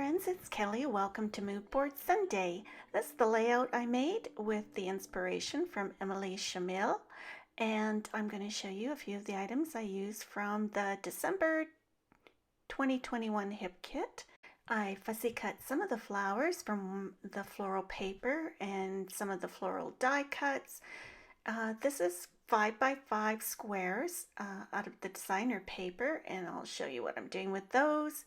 friends, it's Kelly. Welcome to Moodboard Sunday. This is the layout I made with the inspiration from Emilie Chamel, and I'm going to show you a few of the items I used from the December 2021 hip kit. I fussy cut some of the flowers from the floral paper and some of the floral die cuts. This is 5x5 squares out of the designer paper, and I'll show you what I'm doing with those.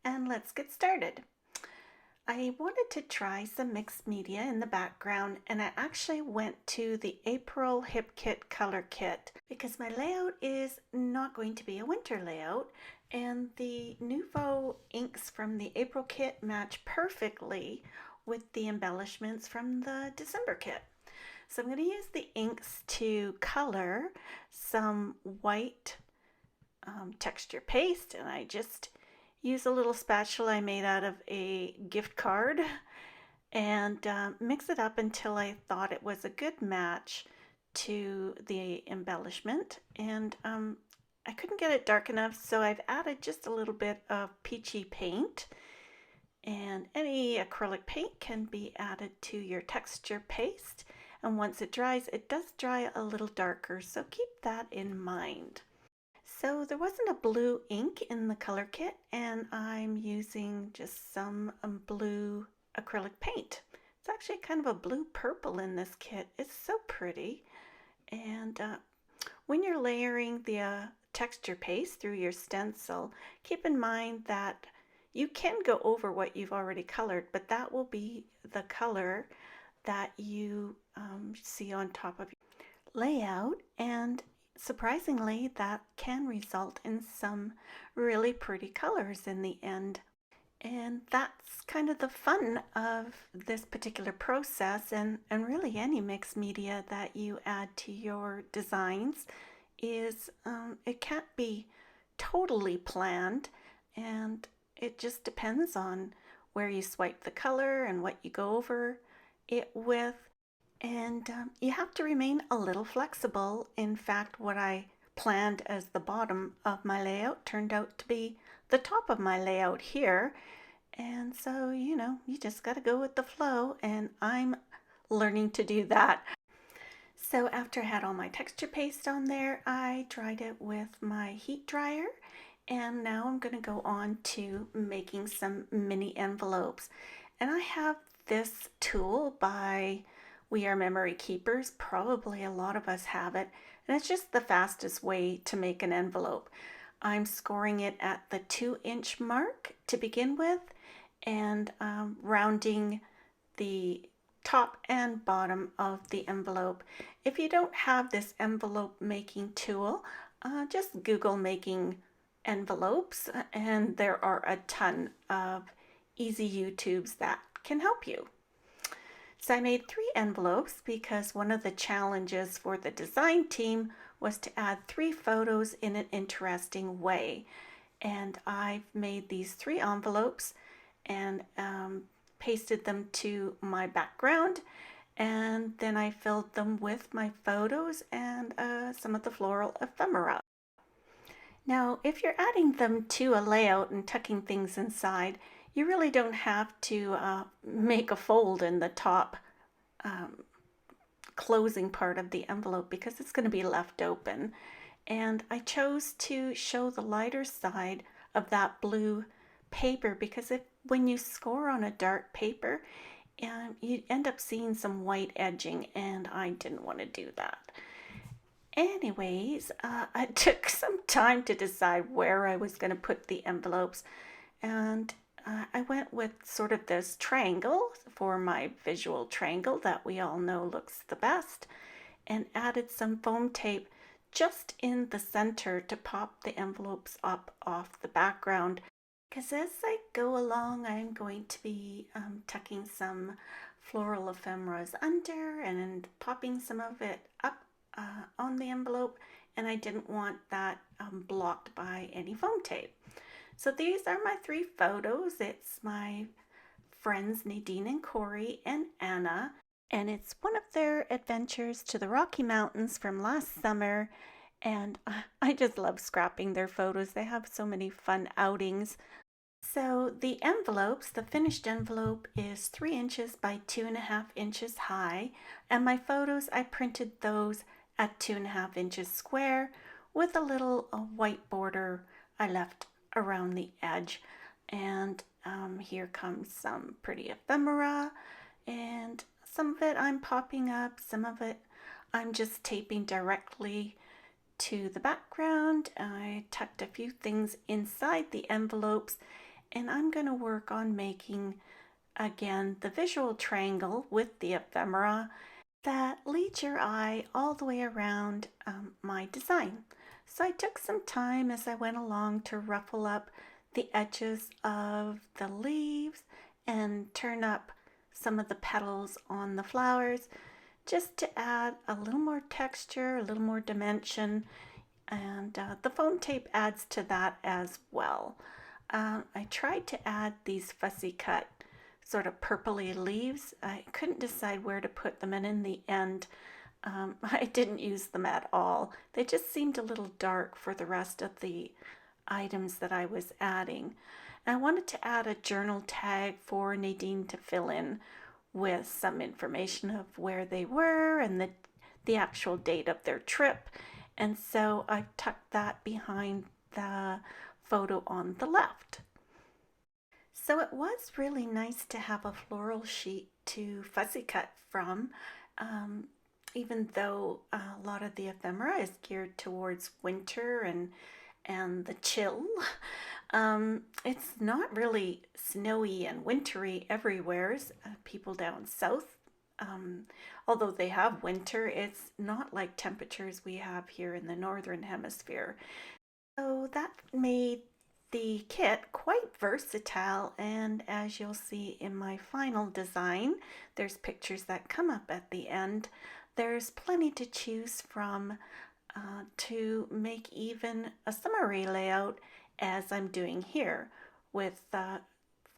And let's get started. I wanted to try some mixed media in the background, and I actually went to the April Hip Kit color kit because my layout is not going to be a winter layout, and the Nouveau inks from the April kit match perfectly with the embellishments from the December kit. So I'm going to use the inks to color some white texture paste, and I just use a little spatula I made out of a gift card and mix it up until I thought it was a good match to the embellishment. And I couldn't get it dark enough, so I've added just a little bit of peachy paint. And any acrylic paint can be added to your texture paste. And once it dries, it does dry a little darker, so keep that in mind. So there wasn't a blue ink in the color kit, and I'm using just some blue acrylic paint. It's actually kind of a blue purple in this kit. It's so pretty. And when you're layering the texture paste through your stencil, keep in mind that you can go over what you've already colored, but that will be the color that you see on top of your layout, and surprisingly, that can result in some really pretty colors in the end. And that's kind of the fun of this particular process, and really any mixed media that you add to your designs is it can't be totally planned, and it just depends on where you swipe the color and what you go over it with. And you have to remain a little flexible. In fact, what I planned as the bottom of my layout turned out to be the top of my layout here. And so, you just got to go with the flow, and I'm learning to do that. So after I had all my texture paste on there, I dried it with my heat dryer. And now I'm going to go on to making some mini envelopes. And I have this tool by We Are Memory Keepers. Probably a lot of us have it, and it's just the fastest way to make an envelope. I'm scoring it at the 2-inch mark to begin with, and rounding the top and bottom of the envelope. If you don't have this envelope making tool, just Google making envelopes, and there are a ton of easy YouTubes that can help you. So I made 3 envelopes because one of the challenges for the design team was to add 3 photos in an interesting way. And I've made these 3 envelopes and pasted them to my background, and then I filled them with my photos and some of the floral ephemera. Now, if you're adding them to a layout and tucking things inside, you really don't have to make a fold in the top closing part of the envelope because it's going to be left open. And I chose to show the lighter side of that blue paper because when you score on a dark paper, you end up seeing some white edging, and I didn't want to do that. Anyways, I took some time to decide where I was going to put the envelopes, and I went with sort of this triangle for my visual triangle that we all know looks the best, and added some foam tape just in the center to pop the envelopes up off the background. Because as I go along, I'm going to be tucking some floral ephemeras under and popping some of it up on the envelope, and I didn't want that blocked by any foam tape. So these are my 3 photos. It's my friends Nadine and Corey and Anna, and it's one of their adventures to the Rocky Mountains from last summer, and I just love scrapping their photos. They have so many fun outings. So the envelopes, the finished envelope is 3 inches by 2.5 inches high, and my photos, I printed those at 2.5 inches square with a little white border I left around the edge. And here comes some pretty ephemera, and some of it I'm popping up, some of it I'm just taping directly to the background. I tucked a few things inside the envelopes, and I'm going to work on making again the visual triangle with the ephemera that leads your eye all the way around my design. So I took some time as I went along to ruffle up the edges of the leaves and turn up some of the petals on the flowers just to add a little more texture, a little more dimension, and the foam tape adds to that as well. I tried to add these fussy cut sort of purpley leaves. I couldn't decide where to put them, and in the end, I didn't use them at all. They just seemed a little dark for the rest of the items that I was adding. And I wanted to add a journal tag for Nadine to fill in with some information of where they were and the actual date of their trip. And so I tucked that behind the photo on the left. So it was really nice to have a floral sheet to fussy cut from, even though a lot of the ephemera is geared towards winter and the chill. It's not really snowy and wintry everywhere. People down south, although they have winter, it's not like temperatures we have here in the northern hemisphere. So that made the kit quite versatile, and as you'll see in my final design, there's pictures that come up at the end. There's plenty to choose from to make even a summary layout as I'm doing here with the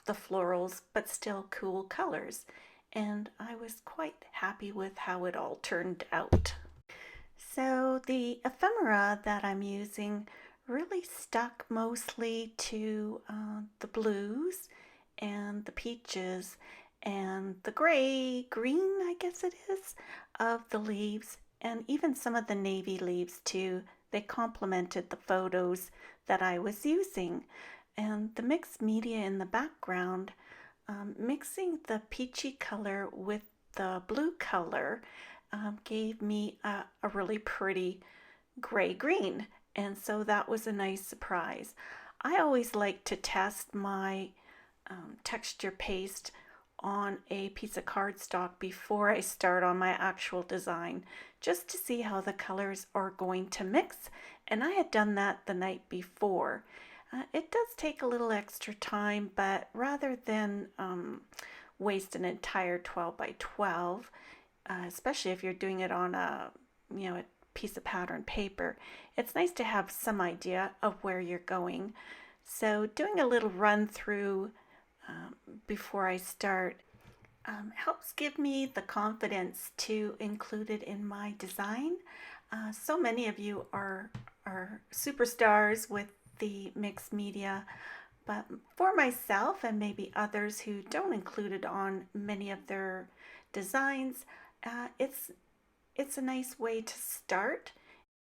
florals but still cool colors, and I was quite happy with how it all turned out. So the ephemera that I'm using really stuck mostly to the blues and the peaches and the gray, green, I guess it is, of the leaves, and even some of the navy leaves too. They complemented the photos that I was using. And the mixed media in the background, mixing the peachy color with the blue color gave me a really pretty gray green, and so that was a nice surprise. I always like to test my texture paste on a piece of cardstock before I start on my actual design, just to see how the colors are going to mix, and I had done that the night before. It does take a little extra time, but rather than waste an entire 12 by 12, especially if you're doing it on a piece of pattern paper, it's nice to have some idea of where you're going. So doing a little run through before I start helps give me the confidence to include it in my design. So many of you are superstars with the mixed media, but for myself and maybe others who don't include it on many of their designs, it's a nice way to start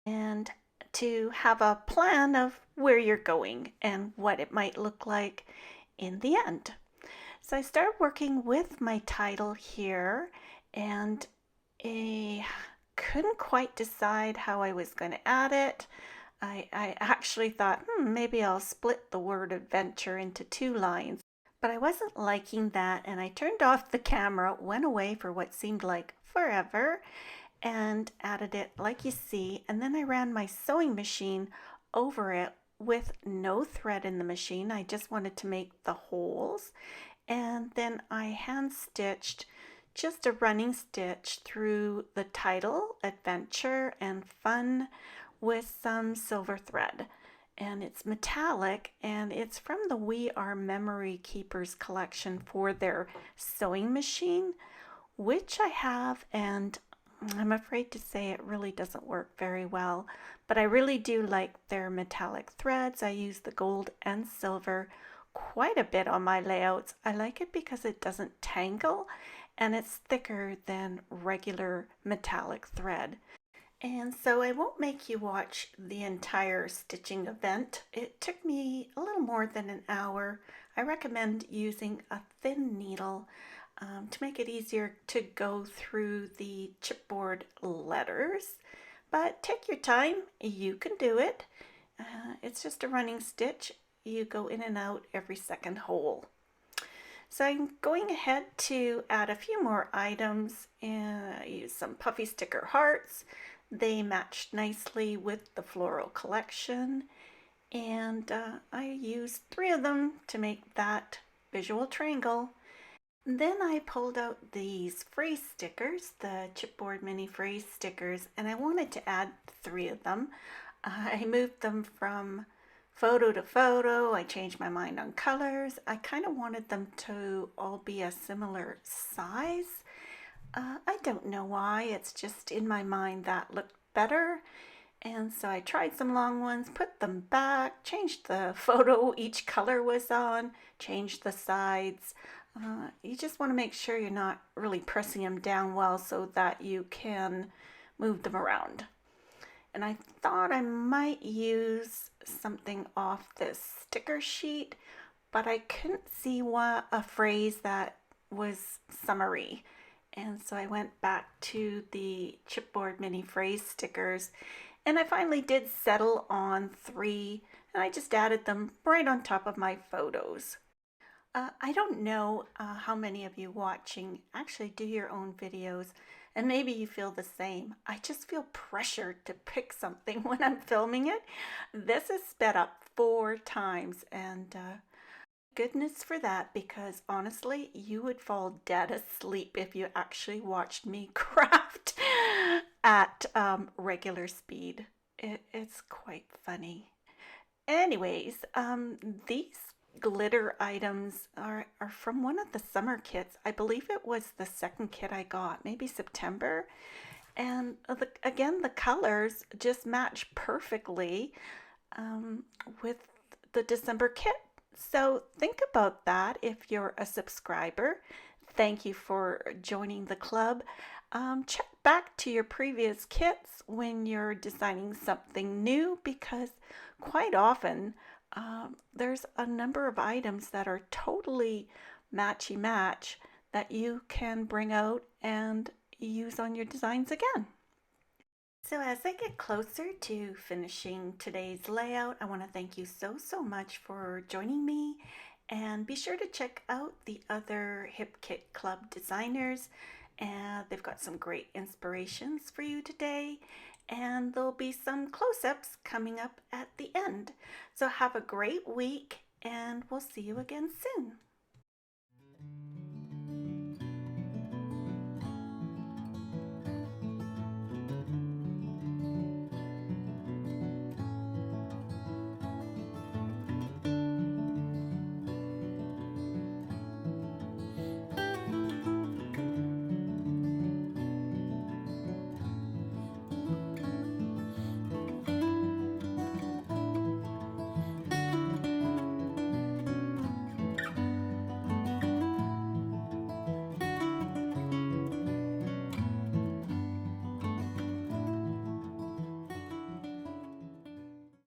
and to have a plan of where you're going and what it might look like in the end. So I started working with my title here, and I couldn't quite decide how I was going to add it. I actually thought, maybe I'll split the word adventure into 2 lines, but I wasn't liking that, and I turned off the camera, went away for what seemed like forever, and added it like you see, and then I ran my sewing machine over it with no thread in the machine. I just wanted to make the holes, and then I hand stitched just a running stitch through the title, Adventure and Fun, with some silver thread. And it's metallic, and it's from the We Are Memory Keepers collection for their sewing machine, which I have, and I'm afraid to say it really doesn't work very well, but I really do like their metallic threads. I use the gold and silver quite a bit on my layouts. I like it because it doesn't tangle and it's thicker than regular metallic thread. And so I won't make you watch the entire stitching event. It took me a little more than an hour. I recommend using a thin needle to make it easier to go through the chipboard letters. But take your time, you can do it. It's just a running stitch. You go in and out every second hole. So I'm going ahead to add a few more items, and I use some puffy sticker hearts. They matched nicely with the floral collection, and I used 3 of them to make that visual triangle. Then I pulled out these phrase stickers, the chipboard mini phrase stickers, and I wanted to add 3 of them. I moved them from photo to photo. I changed my mind on colors. I kind of wanted them to all be a similar size. I don't know why, it's just in my mind that looked better. And so I tried some long ones, put them back, changed the photo each color was on, changed the sides. You just want to make sure you're not really pressing them down well so that you can move them around. And I thought I might use something off this sticker sheet, but I couldn't see a phrase that was summary. And so I went back to the chipboard mini phrase stickers, and I finally did settle on 3, and I just added them right on top of my photos. I don't know how many of you watching actually do your own videos, and maybe you feel the same. I just feel pressured to pick something when I'm filming it. This is sped up 4 times, and goodness for that, because honestly, you would fall dead asleep if you actually watched me craft at regular speed. It's quite funny. Anyways, these glitter items are from one of the summer kits. I believe it was the second kit I got, maybe September. And again, the colors just match perfectly with the December kit. So think about that if you're a subscriber. Thank you for joining the club. Check back to your previous kits when you're designing something new, because quite often there's a number of items that are totally matchy match that you can bring out and use on your designs again. So as I get closer to finishing today's layout, I want to thank you so much for joining me, and be sure to check out the other Hip Kit Club designers, and they've got some great inspirations for you today, and there'll be some close-ups coming up at the end. So have a great week, and we'll see you again soon.